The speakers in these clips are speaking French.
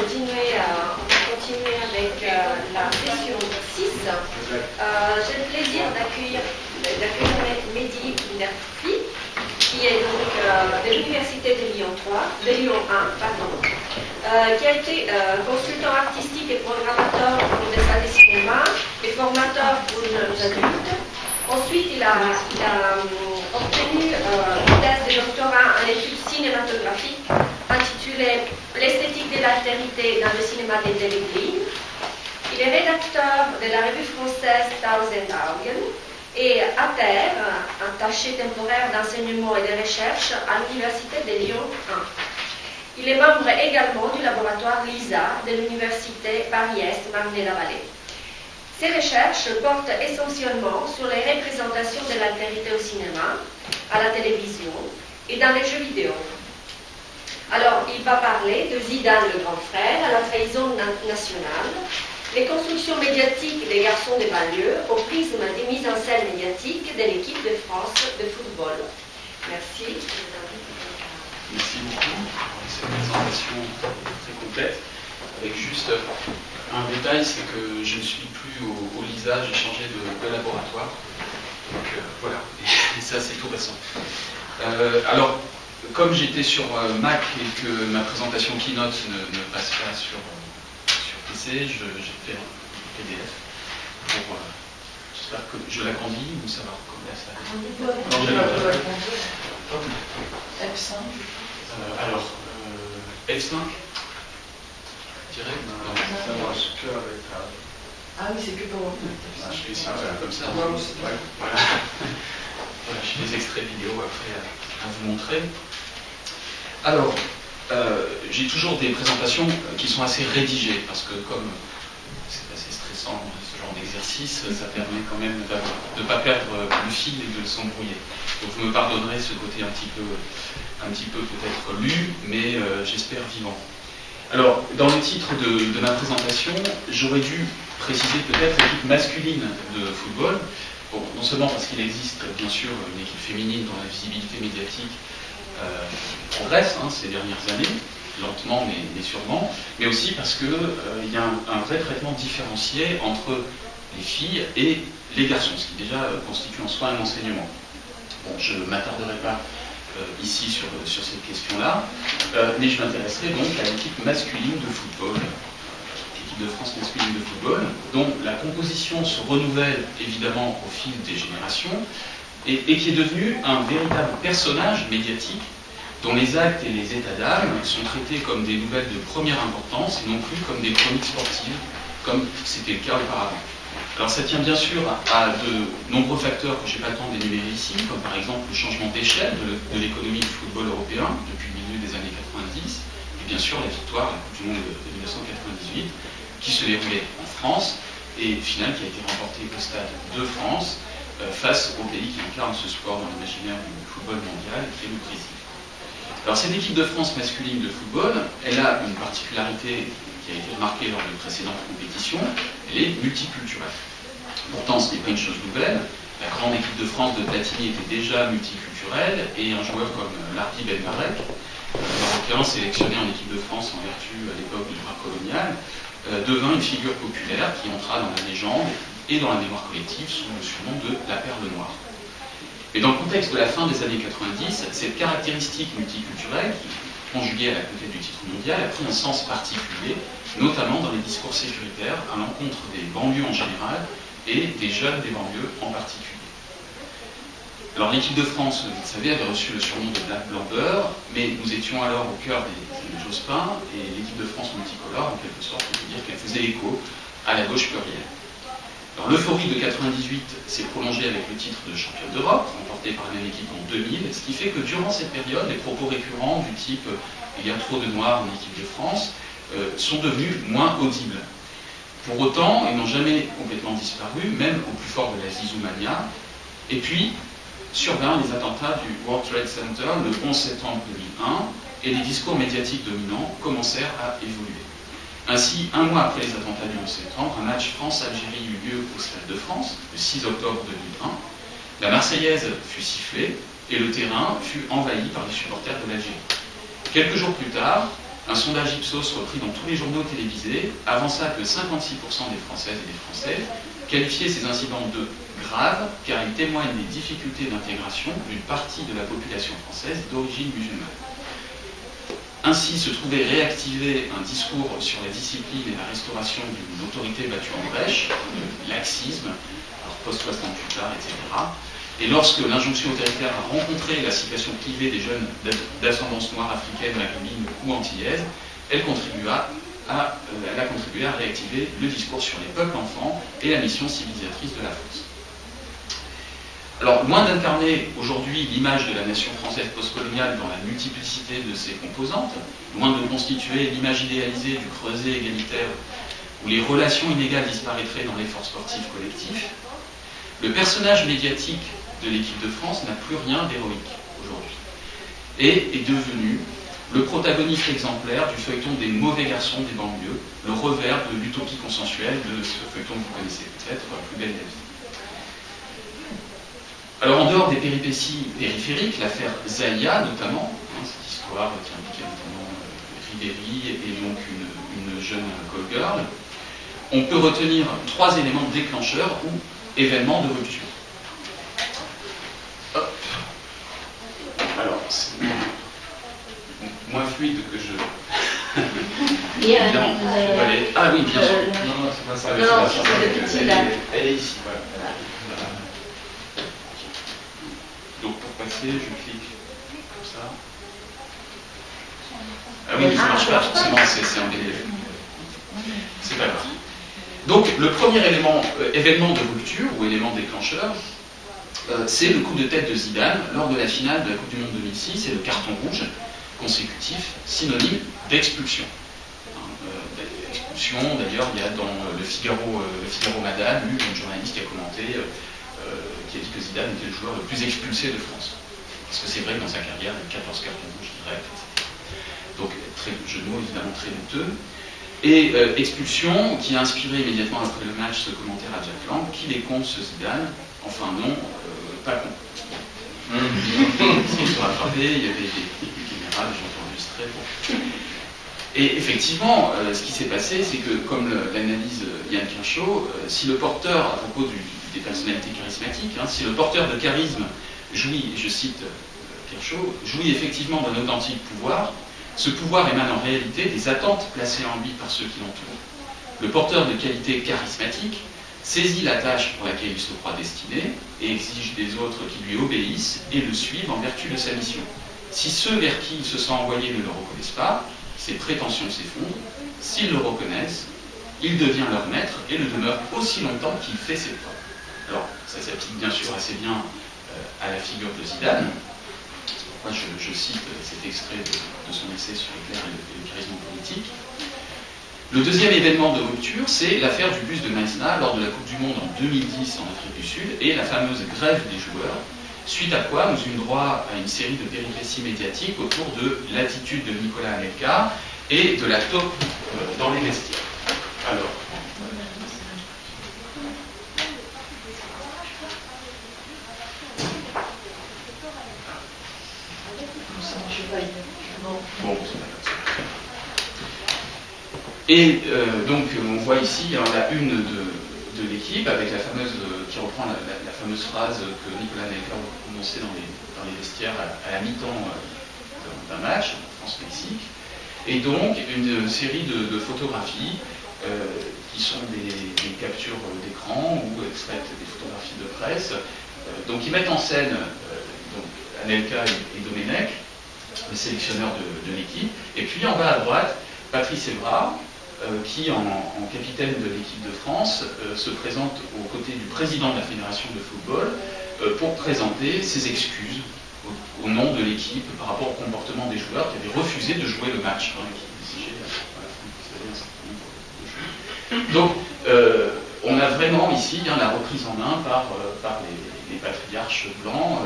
continuer avec la session 6. J'ai le plaisir d'accueillir Mehdi Nerfi, qui est donc de l'Université de Lyon 1, qui a été consultant artistique et programmateur pour des salles de cinéma et formateur pour les jeunes adultes. Ensuite, il a obtenu une thèse de doctorat en études cinématographiques intitulée L'esthétique de l'altérité dans le cinéma des Télégrines. Il est rédacteur de la revue française Tausend Augen et à terre, attaché temporaire d'enseignement et de recherche à l'Université de Lyon 1. Il est membre également du laboratoire LISA de l'Université Paris-Est Marne-la-Vallée. Ses recherches portent essentiellement sur les représentations de l'altérité au cinéma, à la télévision et dans les jeux vidéo. Alors, il va parler de Zidane le grand frère à la trahison nationale, les constructions médiatiques des garçons des banlieues au prisme des mises en scène médiatiques de l'équipe de France de football. Merci. Merci beaucoup pour cette présentation très complète. Avec juste un détail, c'est que je ne suis plus au LISA, j'ai changé de laboratoire. Donc voilà, et ça c'est tout récent. Alors, comme j'étais sur Mac et que ma présentation Keynote ne passe pas sur PC, j'ai fait un PDF pour... J'espère que je l'agrandis ou ça va recommencer. F5. Alors, F5 direct. Ça marche que avec Ah oui, c'est que pour... Je vais essayer de faire comme ça. Voilà. Voilà, j'ai des extraits vidéo après à vous montrer. Alors, j'ai toujours des présentations qui sont assez rédigées, parce que comme c'est assez stressant ce genre d'exercice, ça permet quand même de ne pas perdre le fil et de s'embrouiller. Donc vous me pardonnerez ce côté un petit peu peut-être lu, mais j'espère vivant. Alors, dans le titre de ma présentation, j'aurais dû préciser peut-être l'équipe masculine de football. Bon, non seulement parce qu'il existe bien sûr une équipe féminine dont la visibilité médiatique progresse ces dernières années, lentement mais sûrement, mais aussi parce qu'il y a un vrai traitement différencié entre les filles et les garçons, ce qui déjà constitue en soi un enseignement. Bon, je ne m'attarderai pas ici sur cette question-là, mais je m'intéresserai donc à l'équipe masculine de football, l'équipe de France masculine de football, dont la composition se renouvelle évidemment au fil des générations, et qui est devenu un véritable personnage médiatique dont les actes et les états d'âme sont traités comme des nouvelles de première importance et non plus comme des chroniques sportives, comme c'était le cas auparavant. Alors ça tient bien sûr à de nombreux facteurs que je n'ai pas le temps d'énumérer ici, comme par exemple le changement d'échelle de l'économie du football européen depuis le milieu des années 90, et bien sûr la victoire à la Coupe du Monde de 1998, qui se déroulait en France, et finale qui a été remportée au Stade de France, face au pays qui incarne ce sport dans l'imaginaire du football mondial, qui est le Brésil. Alors cette équipe de France masculine de football, elle a une particularité qui a été remarquée lors de précédentes compétitions, elle est multiculturelle. Pourtant, ce n'est pas une chose nouvelle. La grande équipe de France de Platini était déjà multiculturelle, et un joueur comme Larbi Benbarek, marocain sélectionné en équipe de France en vertu à l'époque du droit colonial, devint une figure populaire qui entra dans la légende et dans la mémoire collective sous le surnom de la Perle Noire. Mais dans le contexte de la fin des années 90, cette caractéristique multiculturelle, qui conjuguée à la conquête du titre mondial, a pris un sens particulier, notamment dans les discours sécuritaires à l'encontre des banlieues en général et des jeunes des banlieues en particulier. Alors l'équipe de France, vous le savez, avait reçu le surnom de Black Blamber, mais nous étions alors au cœur des Jospin, et l'équipe de France multicolore, en quelque sorte, on peut dire qu'elle faisait écho à la gauche plurielle. Alors l'euphorie de 98 s'est prolongée avec le titre de championne d'Europe, remporté par la même équipe en 2000, ce qui fait que durant cette période, les propos récurrents du type « il y a trop de noirs en équipe de France » sont devenus moins audibles. Pour autant, ils n'ont jamais complètement disparu, même au plus fort de la zizou-mania. Et puis, survinrent les attentats du World Trade Center le 11 septembre 2001, et les discours médiatiques dominants commencèrent à évoluer. Ainsi, un mois après les attentats du 11 septembre, un match France-Algérie eut lieu au Stade de France, le 6 octobre 2001. La Marseillaise fut sifflée et le terrain fut envahi par les supporters de l'Algérie. Quelques jours plus tard, un sondage Ipsos repris dans tous les journaux télévisés avança que 56% des Françaises et des Français qualifiaient ces incidents de graves car ils témoignent des difficultés d'intégration d'une partie de la population française d'origine musulmane. Ainsi se trouvait réactivé un discours sur la discipline et la restauration d'une autorité battue en brèche, le laxisme, alors post-68 tard, etc. Et lorsque l'injonction autoritaire a rencontré la situation privée des jeunes d'ascendance noire africaine, maghrébine ou antillaise, elle a contribué à réactiver le discours sur les peuples enfants et la mission civilisatrice de la France. Alors, loin d'incarner aujourd'hui l'image de la nation française postcoloniale dans la multiplicité de ses composantes, loin de constituer l'image idéalisée du creuset égalitaire où les relations inégales disparaîtraient dans l'effort sportif collectif, le personnage médiatique de l'équipe de France n'a plus rien d'héroïque aujourd'hui et est devenu le protagoniste exemplaire du feuilleton des mauvais garçons des banlieues, le revers de l'utopie consensuelle de ce feuilleton que vous connaissez peut-être, Plus belle la vie. Alors en dehors des péripéties périphériques, l'affaire Zahia notamment, cette histoire qui impliquait notamment Ribéry et donc une jeune call girl, on peut retenir 3 éléments déclencheurs ou événements de rupture. Hop. Alors, c'est moins fluide que je... Évidemment, ah oui, bien sûr. Non, c'est pas ça. Non, c'est le petit là. Elle est ici, voilà. Donc pour passer, je clique comme ça. Ah oui, ça ne marche pas, forcément, c'est un délai. C'est pas grave. Donc le premier événement de rupture, ou élément déclencheur, c'est le coup de tête de Zidane lors de la finale de la Coupe du Monde 2006 et le carton rouge consécutif, synonyme d'expulsion. Expulsion, d'ailleurs, il y a dans le Figaro Madame, une journaliste qui a commenté, qui a dit que Zidane était le joueur le plus expulsé de France. Parce que c'est vrai que dans sa carrière, il y a 14 cartons rouges directs, etc. Donc, jeu de mots évidemment très douteux. Et expulsion qui a inspiré immédiatement après le match ce commentaire à Jack Lang, qu'il est con ce Zidane, enfin non, pas con. Il se rattrapé, il y avait des caméras, des gens enregistrés. Bon. Et effectivement, ce qui s'est passé, c'est que, comme l'analyse Yann Kirchhoff, si le porteur, à propos des personnalités charismatiques, si le porteur de charisme jouit, je cite Kirchhoff, jouit effectivement d'un authentique pouvoir, ce pouvoir émane en réalité des attentes placées en lui par ceux qui l'entourent. Le porteur de qualité charismatique saisit la tâche pour laquelle il se croit destiné et exige des autres qui lui obéissent et le suivent en vertu de sa mission. Si ceux vers qui il se sent envoyé ne le reconnaissent pas, ses prétentions s'effondrent. S'ils le reconnaissent, il devient leur maître et le demeure aussi longtemps qu'il fait ses preuves. Alors, ça s'applique bien sûr assez bien à la figure de Zidane. Moi, je cite cet extrait de son essai sur l'éclair et le charisme politique. Le deuxième événement de rupture, c'est l'affaire du bus de Meissner lors de la Coupe du Monde en 2010 en Afrique du Sud et la fameuse grève des joueurs, suite à quoi nous eûmes droit à une série de péripéties médiatiques autour de l'attitude de Nicolas Anelka et de la taupe dans les vestiaires. Alors, bon, et donc on voit ici la une de l'équipe avec la fameuse qui reprend la fameuse phrase que Nicolas Anelka prononçait dans les vestiaires à la mi-temps d'un match France-Mexique, et donc une série de photographies qui sont des captures d'écran ou extraites des photographies de presse, donc qui mettent en scène donc Anelka et Domenech, le sélectionneur de l'équipe, et puis en bas à droite, Patrice Evra, qui, en capitaine de l'équipe de France, se présente aux côtés du président de la Fédération de football pour présenter ses excuses au nom de l'équipe par rapport au comportement des joueurs qui avaient refusé de jouer le match. Donc, on a vraiment ici la reprise en main par les patriarches blancs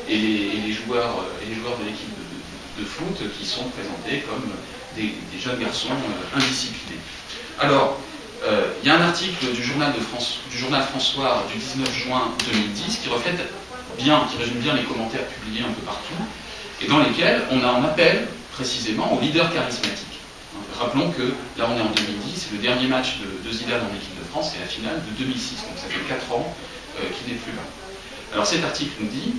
et les joueurs de l'équipe de foot qui sont présentés comme des jeunes garçons indisciplinés. Alors, il y a un article du journal François du 19 juin 2010 qui résume bien les commentaires publiés un peu partout, et dans lesquels on appelle précisément au leader charismatique. Rappelons que là on est en 2010, le dernier match de Zidane en équipe de France, c'est la finale de 2006, donc ça fait 4 ans qu'il n'est plus là. Alors cet article nous dit,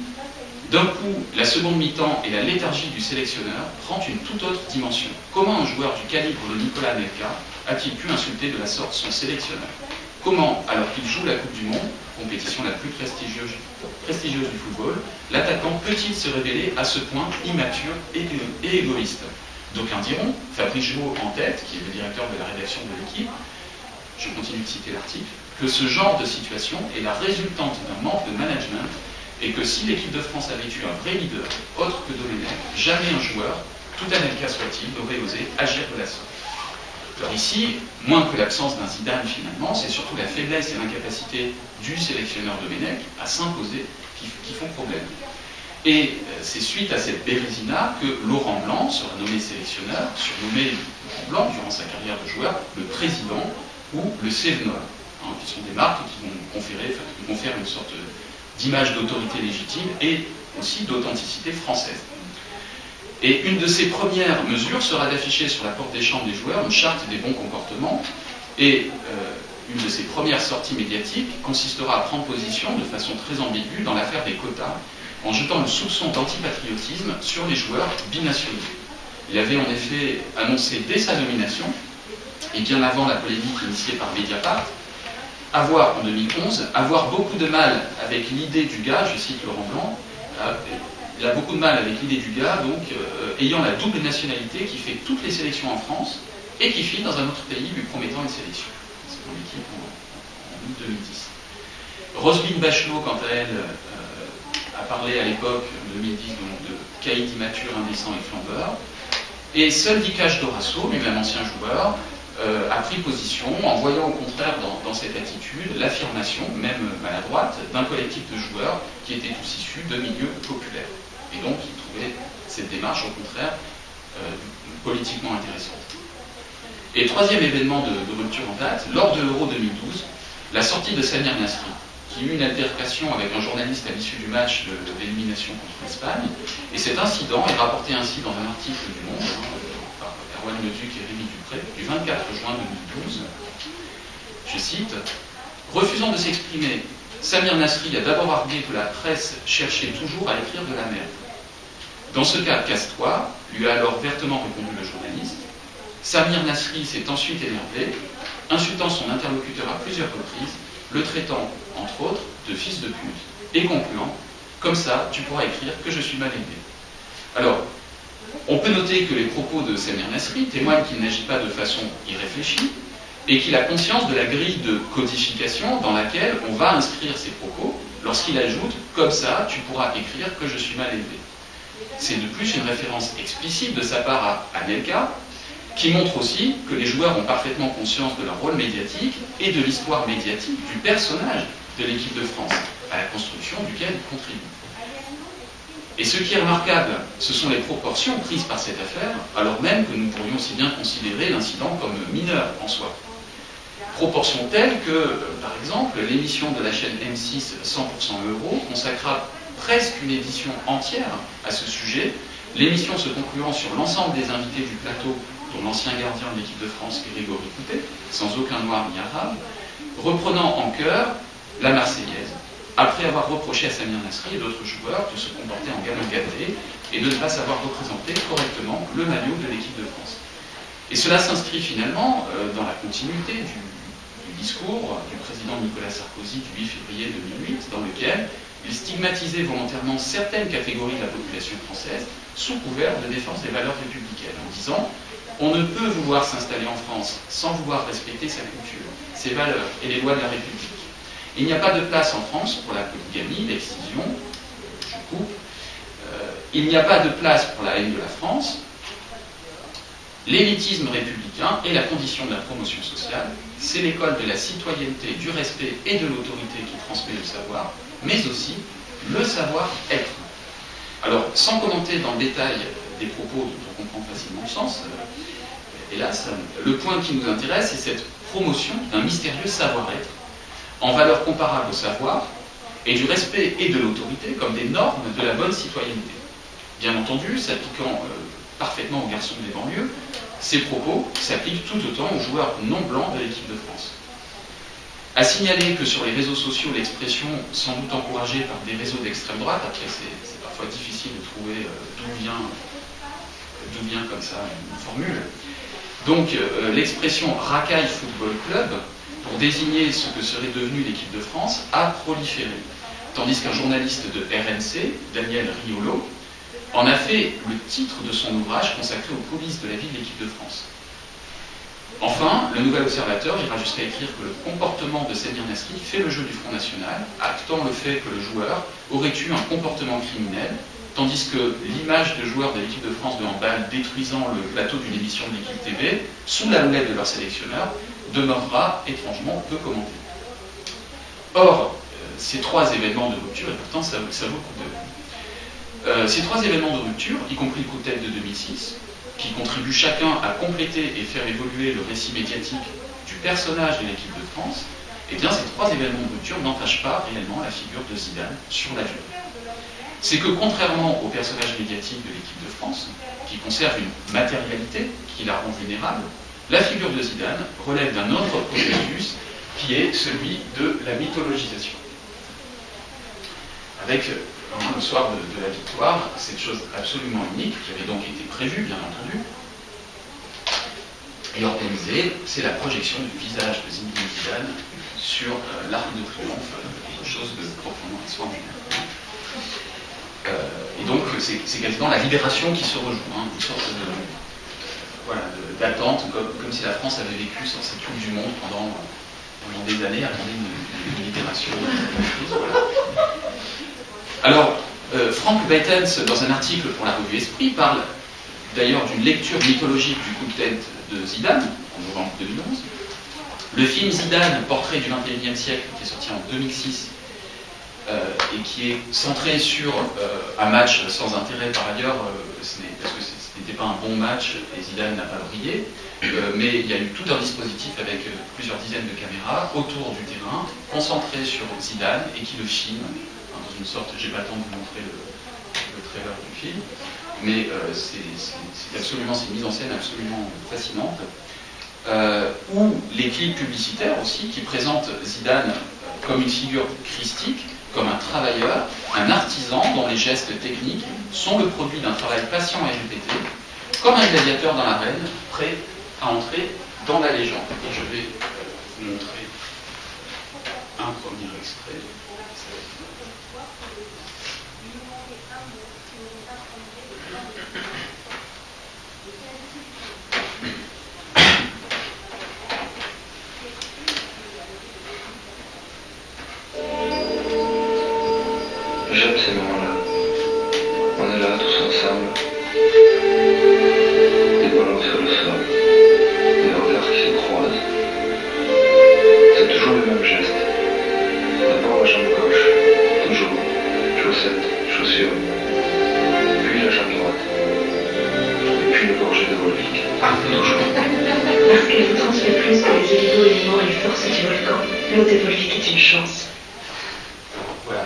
d'un coup, la seconde mi-temps et la léthargie du sélectionneur prend une toute autre dimension. Comment un joueur du calibre de Nicolas Anelka a-t-il pu insulter de la sorte son sélectionneur? Comment, alors qu'il joue la Coupe du Monde, compétition la plus prestigieuse du football, l'attaquant peut-il se révéler à ce point immature et égoïste? D'aucuns diront, Fabrice Jouot en tête, qui est le directeur de la rédaction de l'équipe, je continue de citer l'article, que ce genre de situation est la résultante d'un manque de management et que si l'équipe de France avait eu un vrai leader, autre que Domenech, jamais un joueur, tout Anelka soit-il, n'aurait osé agir de la sorte. Alors ici, moins que l'absence d'un Zidane finalement, c'est surtout la faiblesse et l'incapacité du sélectionneur Domenech à s'imposer qui font problème. Et c'est suite à cette bérésina que Laurent Blanc sera nommé sélectionneur, surnommé Laurent Blanc durant sa carrière de joueur, le président ou le Sévenol, qui sont des marques qui vont conférer une sorte d'image d'autorité légitime et aussi d'authenticité française. Et une de ses premières mesures sera d'afficher sur la porte des chambres des joueurs une charte des bons comportements, et une de ses premières sorties médiatiques consistera à prendre position de façon très ambiguë dans l'affaire des quotas, en jetant le soupçon d'antipatriotisme sur les joueurs binationaux. Il avait en effet annoncé dès sa nomination, et bien avant la polémique initiée par Mediapart, en 2011, avoir beaucoup de mal avec l'idée du gars, je cite Laurent Blanc, il a beaucoup de mal avec l'idée du gars, donc ayant la double nationalité qui fait toutes les sélections en France et qui file dans un autre pays lui promettant une sélection. C'est dans l'équipe en août 2010. Roselyne Bachelot, quant à elle, a parlé à l'époque, en 2010, donc, de caïd immature, indécent et flambeur. Et seul Dikash Dorasso, lui-même ancien joueur, a pris position en voyant au contraire dans cette attitude l'affirmation, même maladroite, d'un collectif de joueurs qui étaient tous issus de milieux populaires. Et donc il trouvait cette démarche au contraire politiquement intéressante. Et troisième événement de rupture en date, lors de l'Euro 2012, la sortie de Samir Nasri, qui eut une altercation avec un journaliste à l'issue du match de l'élimination contre l'Espagne. Et cet incident est rapporté ainsi dans un article du Monde, par Erwan Leduc et Rémi Dupré, du 24 juin 2012. Je cite, « Refusant de s'exprimer, Samir Nasri a d'abord argué que la presse cherchait toujours à écrire de la merde. Dans ce cas, casse-toi, lui a alors vertement répondu le journaliste. Samir Nasri s'est ensuite énervé, insultant son interlocuteur à plusieurs reprises, le traitant, entre autres, de fils de pute, et concluant, comme ça, tu pourras écrire que je suis mal élevé. » Alors, on peut noter que les propos de Samir Nasri témoignent qu'il n'agit pas de façon irréfléchie, et qu'il a conscience de la grille de codification dans laquelle on va inscrire ses propos, lorsqu'il ajoute, comme ça, tu pourras écrire que je suis mal élevé. C'est de plus une référence explicite de sa part à Anelka, qui montre aussi que les joueurs ont parfaitement conscience de leur rôle médiatique et de l'histoire médiatique du personnage de l'équipe de France, à la construction duquel ils contribuent. Et ce qui est remarquable, ce sont les proportions prises par cette affaire, alors même que nous pourrions aussi bien considérer l'incident comme mineur en soi. Proportions telles que, par exemple, l'émission de la chaîne M6 100% Euro consacra presque une édition entière à ce sujet, l'émission se concluant sur l'ensemble des invités du plateau, dont l'ancien gardien de l'équipe de France, Grégory Coupet, sans aucun noir ni arabe, reprenant en chœur la Marseillaise, après avoir reproché à Samir Nasri et d'autres joueurs de se comporter en gamin gâté et de ne pas savoir représenter correctement le maillot de l'équipe de France. Et cela s'inscrit finalement dans la continuité du discours du président Nicolas Sarkozy du 8 février 2008, dans lequel il stigmatisait volontairement certaines catégories de la population française sous couvert de défense des valeurs républicaines, en disant « On ne peut vouloir s'installer en France sans vouloir respecter sa culture, ses valeurs et les lois de la République. Il n'y a pas de place en France pour la polygamie, l'excision, je coupe, il n'y a pas de place pour la haine de la France, l'élitisme républicain est la condition de la promotion sociale, c'est l'école de la citoyenneté, du respect et de l'autorité qui transmet le savoir, mais aussi le savoir-être. » Alors, sans commenter dans le détail des propos dont on comprend facilement le sens, hélas, le point qui nous intéresse, c'est cette promotion d'un mystérieux savoir-être, en valeur comparable au savoir, et du respect et de l'autorité comme des normes de la bonne citoyenneté. Bien entendu, s'appliquant parfaitement aux garçons des banlieues, ces propos s'appliquent tout autant aux joueurs non blancs de l'équipe de France. À signaler que sur les réseaux sociaux, l'expression, sans doute encouragée par des réseaux d'extrême droite, après c'est parfois difficile de trouver d'où vient comme ça une formule, donc l'expression Racaille Football Club, pour désigner ce que serait devenue l'équipe de France, a proliféré. Tandis qu'un journaliste de RMC, Daniel Riolo, en a fait le titre de son ouvrage consacré aux coulisses de la vie de l'équipe de France. Enfin, le Nouvel Observateur ira jusqu'à écrire que le comportement de Samir Nasri fait le jeu du Front National, actant le fait que le joueur aurait eu un comportement criminel, tandis que l'image de joueurs de l'équipe de France de handball détruisant le plateau d'une émission de l'équipe TV, sous la houlette de leur sélectionneur, demeurera étrangement peu commentée. Or, ces trois événements de rupture, et pourtant ça vaut le coup de... ces trois événements de rupture, y compris le coup de tête de 2006, qui contribuent chacun à compléter et faire évoluer le récit médiatique du personnage de l'équipe de France, eh bien ces trois événements de rupture n'entachent pas réellement la figure de Zidane sur la durée. C'est que contrairement au personnage médiatique de l'équipe de France, qui conserve une matérialité qui la rend vulnérable, la figure de Zidane relève d'un autre processus qui est celui de la mythologisation. Avec le soir de la victoire, cette chose absolument unique, qui avait donc été prévue, bien entendu, et organisée, c'est la projection du visage de Zinedine Zidane sur l'Arc de Triomphe, quelque chose de proprement extraordinaire. Et donc, c'est quasiment la libération qui se rejoue, hein, une sorte d'attente, comme si la France avait vécu sur cette Coupe du Monde pendant des années, attendait une libération. Voilà. Alors, Frank Beitens, dans un article pour la revue Esprit, parle d'ailleurs d'une lecture mythologique du coup de tête de Zidane, en novembre 2011. Le film Zidane, portrait du XXIe siècle, qui est sorti en 2006, et qui est centré sur un match sans intérêt par ailleurs, parce que ce n'était pas un bon match, et Zidane n'a pas brillé, mais il y a eu tout un dispositif avec plusieurs dizaines de caméras autour du terrain, concentré sur Zidane, et qui le filme, dans une sorte, j'ai pas le temps de vous montrer le trailer du film, mais c'est une mise en scène absolument fascinante, ou les clips publicitaires aussi, qui présentent Zidane comme une figure christique, comme un travailleur, un artisan dont les gestes techniques sont le produit d'un travail patient et répété, comme un gladiateur dans l'arène, prêt à entrer dans la légende. Et je vais vous montrer un premier extrait. J'aime ces moments-là. On est là tous ensemble. Des ballons sur le sol. Des regards qui se croisent. C'est toujours le même geste. D'abord la jambe gauche. Toujours. Chaussettes, chaussures. Puis la jambe droite. Et puis une gorgée de Volvic. Toujours. Parce qu'elle vous transmet plus que les éléments et les forces du volcan. L'eau de Volvic est une chance. Voilà.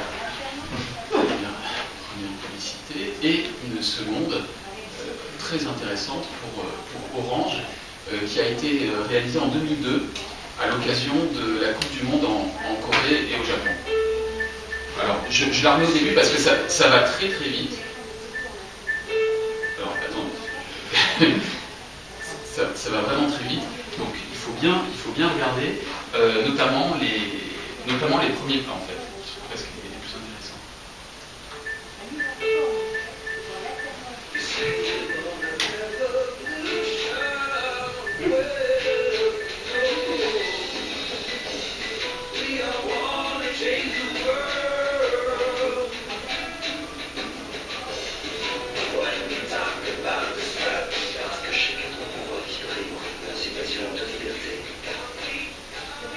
Première publicité. Et une seconde très intéressante pour Orange, qui a été réalisée en 2002 à l'occasion de la Coupe du Monde en Corée et au Japon. Alors, je la remets au début parce que ça va très très vite. Alors, attendez. ça va vraiment très vite. Donc, il faut bien regarder, notamment les premiers plans, en fait, qui sont presque les plus intéressants.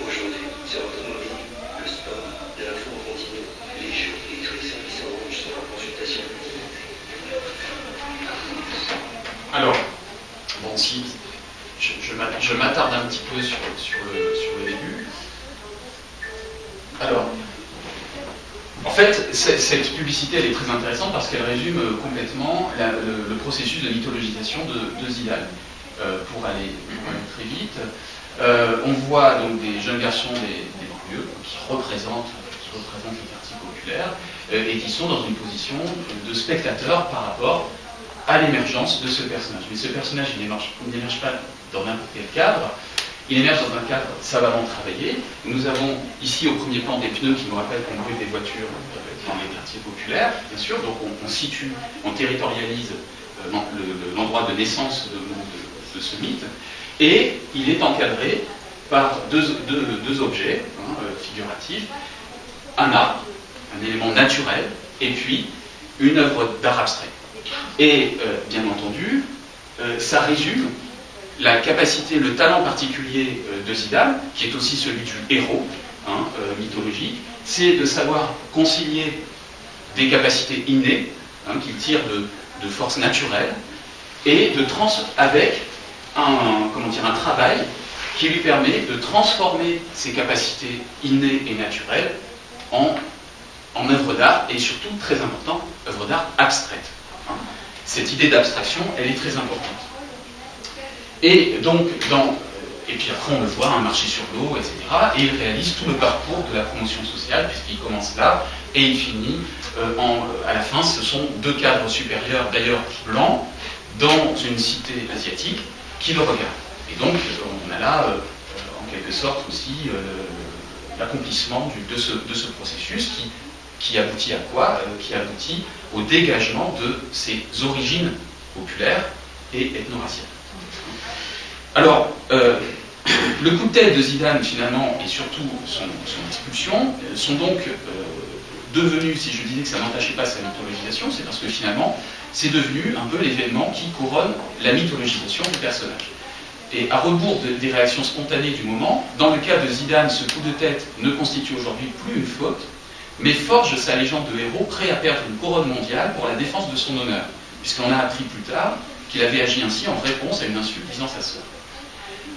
Aujourd'hui, sur l'automobile, le sport, de l'info en continu, les jeux et tous les services Orange sont en consultation. Alors, bon, si je m'attarde un petit peu sur le début. Alors, en fait, cette publicité elle est très intéressante parce qu'elle résume complètement le processus de mythologisation de Zidane. Pour aller très vite, on voit donc des jeunes garçons des banlieues qui représentent les quartiers populaires et qui sont dans une position de spectateur par rapport à l'émergence de ce personnage. Mais ce personnage, il n'émerge pas dans n'importe quel cadre, il émerge dans un cadre savamment travaillé. Nous avons ici au premier plan des pneus qui nous rappellent qu'on brûle des voitures dans les quartiers populaires, bien sûr, donc on situe, on territorialise l'endroit de naissance de ce mythe, et il est encadré par deux objets figuratifs, un arbre, un élément naturel, et puis une œuvre d'art abstrait. Et bien entendu, ça résume la capacité, le talent particulier de Zidane, qui est aussi celui du héros mythologique, c'est de savoir concilier des capacités innées, qu'il tire de forces naturelles, et avec un travail qui lui permet de transformer ses capacités innées et naturelles en œuvres d'art, et surtout, très important, œuvres d'art abstraites. Cette idée d'abstraction, elle est très importante. Et donc, et puis après on le voit, marcher sur l'eau, etc. Et il réalise tout le parcours de la promotion sociale, puisqu'il commence là, et il finit, à la fin, ce sont deux cadres supérieurs, d'ailleurs blancs, dans une cité asiatique, qui le regardent. Et donc, on a là, en quelque sorte aussi, l'accomplissement de ce processus qui aboutit à quoi? Qui aboutit au dégagement de ses origines populaires et ethno-raciales. Alors, le coup de tête de Zidane, finalement, et surtout son expulsion, sont donc devenus, si je disais que ça n'entachait pas sa mythologisation, c'est parce que finalement, c'est devenu un peu l'événement qui couronne la mythologisation du personnage. Et à rebours des réactions spontanées du moment, dans le cas de Zidane, ce coup de tête ne constitue aujourd'hui plus une faute, mais forge sa légende de héros prêt à perdre une couronne mondiale pour la défense de son honneur, puisqu'on a appris plus tard qu'il avait agi ainsi en réponse à une insulte visant sa sœur.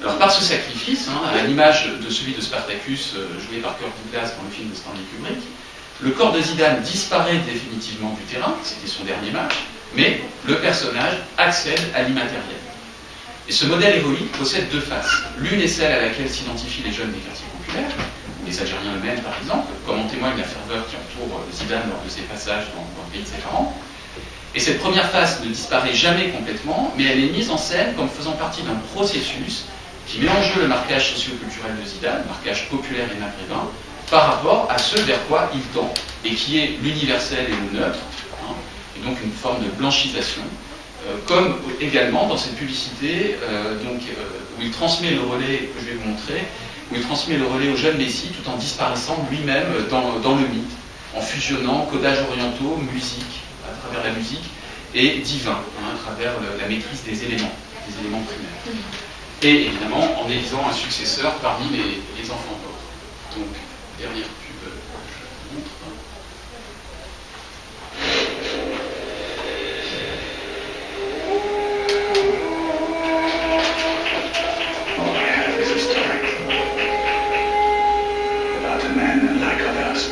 Alors par ce sacrifice, à l'image de celui de Spartacus joué par Kirk Douglas dans le film de Stanley Kubrick, le corps de Zidane disparaît définitivement du terrain, c'était son dernier match, mais le personnage accède à l'immatériel. Et ce modèle héroïque possède deux faces. L'une est celle à laquelle s'identifient les jeunes des quartiers populaires, les Algériens eux-mêmes par exemple, comme en témoigne la ferveur qui entoure Zidane lors de ses passages dans le pays de ses parents. Et cette première face ne disparaît jamais complètement, mais elle est mise en scène comme faisant partie d'un processus qui met en jeu le marquage socio-culturel de Zidane, marquage populaire et maghrébin, par rapport à ce vers quoi il tend, et qui est l'universel et le neutre, et donc une forme de blanchisation, comme également dans cette publicité où il transmet le relais, que je vais vous montrer, où il transmet le relais au jeune Messie tout en disparaissant lui-même dans le mythe, en fusionnant codages orientaux, musique, à travers la musique, et divin, à travers la maîtrise des éléments primaires. Et évidemment en élisant un successeur parmi les enfants pauvres. Donc, dernière pub que je vous montre. All I have is a story about a man like others.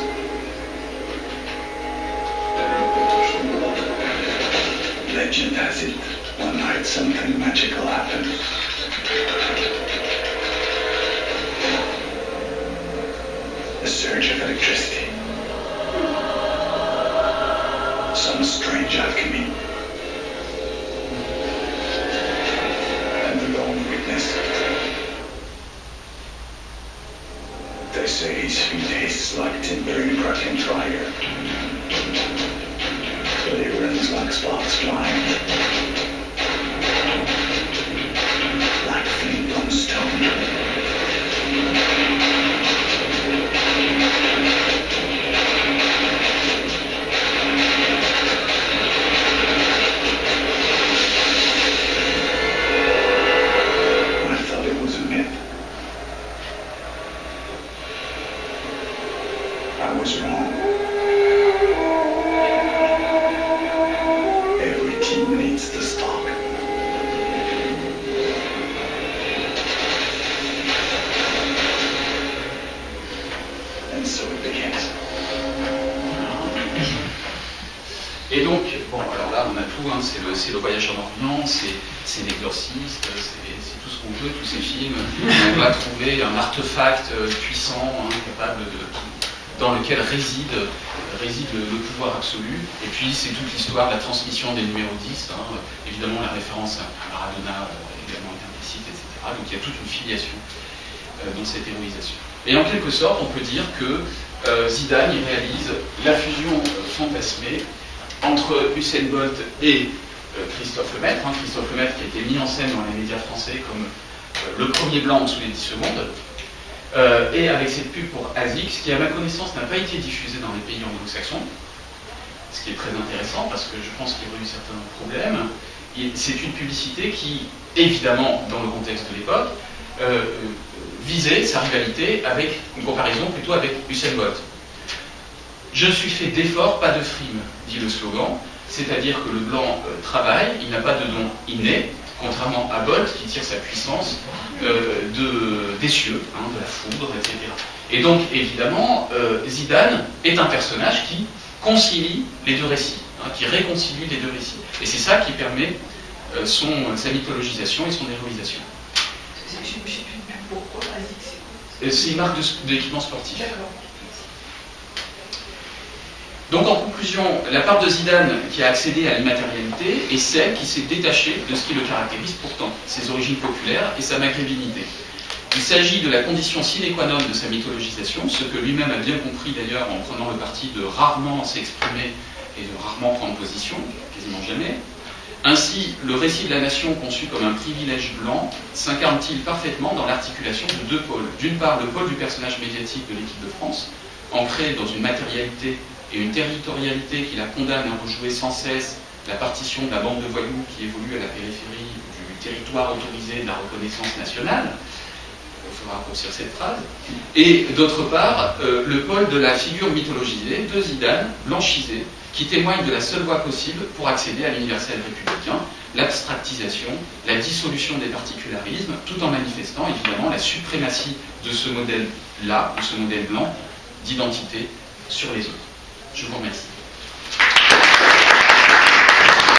Legend has it, one night something magical happened. A surge of electricity. Some strange alchemy. And the lone witness. They say his feet hiss like timber in a crackling fire. But he runs like sparks flying. Like flint on stone. voilà, on a tout, hein, c'est le voyage en Orient, c'est l'exorciste, c'est tout ce qu'on veut, tous ces films. On va trouver un artefact puissant, hein, capable dans lequel réside le pouvoir absolu. Et puis c'est toute l'histoire de la transmission des numéros 10, hein, évidemment la référence à Maradona également est implicite, etc. Donc il y a toute une filiation dans cette héroïsation. Et en quelque sorte, on peut dire que Zidane il réalise la fusion fantasmée entre Usain Bolt et Christophe Lemaître, hein, Christophe Lemaître qui a été mis en scène dans les médias français comme le premier blanc en dessous des 10 secondes, et avec cette pub pour ASICS, qui à ma connaissance n'a pas été diffusée dans les pays anglo-saxons, ce qui est très intéressant parce que je pense qu'il y aurait eu certains problèmes. C'est une publicité qui, évidemment, dans le contexte de l'époque, visait sa rivalité avec une comparaison plutôt avec Usain Bolt. Je suis fait d'efforts, pas de frime, dit le slogan, c'est-à-dire que le blanc travaille, il n'a pas de don inné, contrairement à Bolt qui tire sa puissance des cieux, hein, de la foudre, etc. Et donc, évidemment, Zidane est un personnage qui concilie les deux récits, hein, qui réconcilie les deux récits. Et c'est ça qui permet sa mythologisation et son héroïsation. Je ne sais plus pourquoi, c'est une marque d'équipement sportif. Donc en conclusion, la part de Zidane qui a accédé à l'immatérialité est celle qui s'est détachée de ce qui le caractérise pourtant, ses origines populaires et sa maghrébinité. Il s'agit de la condition sine qua non de sa mythologisation, ce que lui-même a bien compris d'ailleurs en prenant le parti de rarement s'exprimer et de rarement prendre position, quasiment jamais. Ainsi, le récit de la nation conçu comme un privilège blanc s'incarne-t-il parfaitement dans l'articulation de deux pôles. D'une part, le pôle du personnage médiatique de l'équipe de France, ancré dans une matérialité et une territorialité qui la condamne à rejouer sans cesse la partition de la bande de voyous qui évolue à la périphérie du territoire autorisé de la reconnaissance nationale. Il faudra raccourcir cette phrase. Et d'autre part, le pôle de la figure mythologisée de Zidane, blanchisé, qui témoigne de la seule voie possible pour accéder à l'universel républicain, l'abstractisation, la dissolution des particularismes, tout en manifestant évidemment la suprématie de ce modèle-là, de ce modèle blanc, d'identité sur les autres. Je vous remercie.